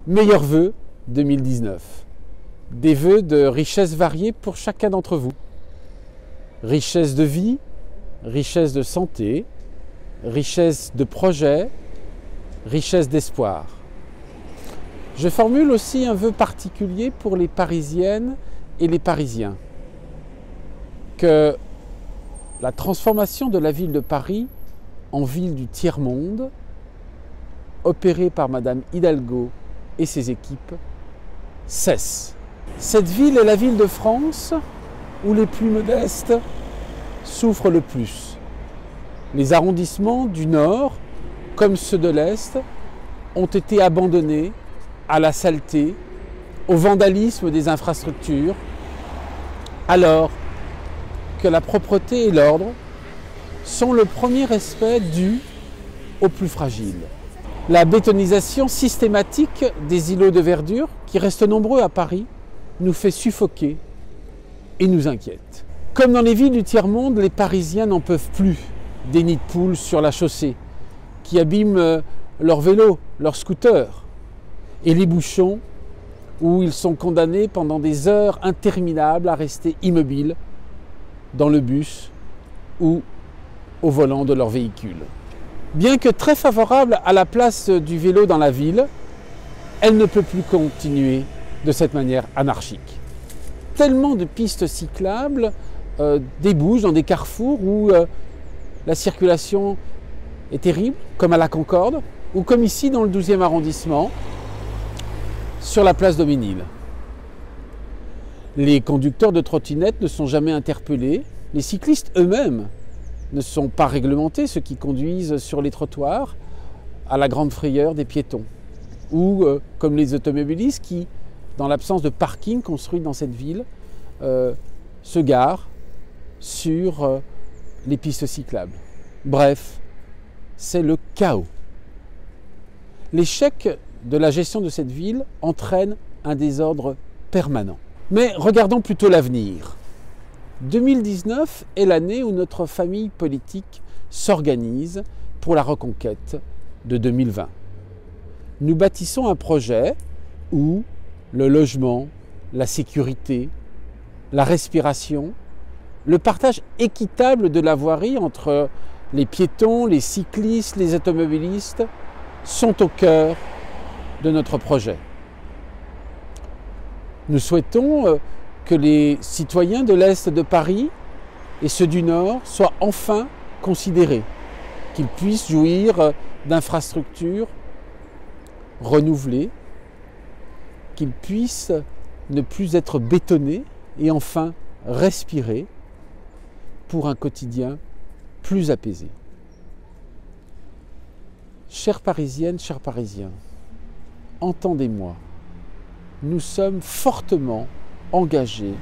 Meilleurs vœux 2019. Des vœux de richesse variée pour chacun d'entre vous. Richesse de vie, richesse de santé, richesse de projet, richesse d'espoir. Je formule aussi un vœu particulier pour les Parisiennes et les Parisiens. Que la transformation de la ville de Paris en ville du tiers-monde, opérée par Madame Hidalgo et ses équipes, cesse. Cette ville est la ville de France où les plus modestes souffrent le plus. Les arrondissements du Nord, comme ceux de l'Est, ont été abandonnés à la saleté, au vandalisme des infrastructures, alors que la propreté et l'ordre sont le premier respect dû aux plus fragiles. La bétonisation systématique des îlots de verdure, qui restent nombreux à Paris, nous fait suffoquer et nous inquiète. Comme dans les villes du tiers-monde, les Parisiens n'en peuvent plus des nids de poules sur la chaussée, qui abîment leurs vélos, leurs scooters, et les bouchons où ils sont condamnés pendant des heures interminables à rester immobiles dans le bus ou au volant de leur véhicule. Bien que très favorable à la place du vélo dans la ville, elle ne peut plus continuer de cette manière anarchique. Tellement de pistes cyclables débouchent dans des carrefours où la circulation est terrible, comme à la Concorde, ou comme ici dans le 12e arrondissement, sur la place Daumesnil. Les conducteurs de trottinettes ne sont jamais interpellés, les cyclistes eux-mêmes ne sont pas réglementés, ceux qui conduisent sur les trottoirs, à la grande frayeur des piétons. Ou comme les automobilistes qui, dans l'absence de parking construit dans cette ville, se garent sur les pistes cyclables. Bref, c'est le chaos. L'échec de la gestion de cette ville entraîne un désordre permanent. Mais regardons plutôt l'avenir. 2019 est l'année où notre famille politique s'organise pour la reconquête de 2020. Nous bâtissons un projet où le logement, la sécurité, la respiration, le partage équitable de la voirie entre les piétons, les cyclistes, les automobilistes sont au cœur de notre projet. Nous souhaitons que les citoyens de l'Est de Paris et ceux du Nord soient enfin considérés, qu'ils puissent jouir d'infrastructures renouvelées, qu'ils puissent ne plus être bétonnés et enfin respirer pour un quotidien plus apaisé. Chères Parisiennes, chers Parisiens, entendez-moi, nous sommes fortement engagés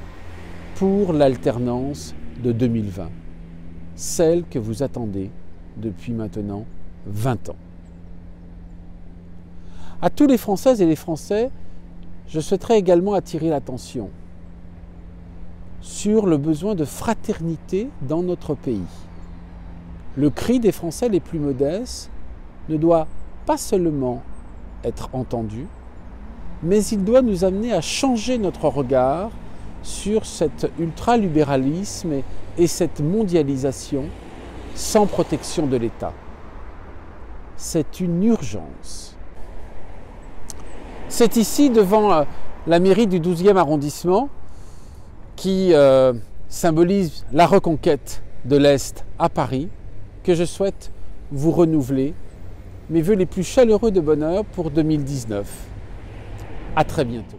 pour l'alternance de 2020, celle que vous attendez depuis maintenant 20 ans. À tous les Françaises et les Français, je souhaiterais également attirer l'attention sur le besoin de fraternité dans notre pays. Le cri des Français les plus modestes ne doit pas seulement être entendu, mais il doit nous amener à changer notre regard sur cet ultralibéralisme et cette mondialisation sans protection de l'État. C'est une urgence. C'est ici, devant la mairie du 12e arrondissement, qui symbolise la reconquête de l'Est à Paris, que je souhaite vous renouveler mes vœux les plus chaleureux de bonheur pour 2019. À très bientôt.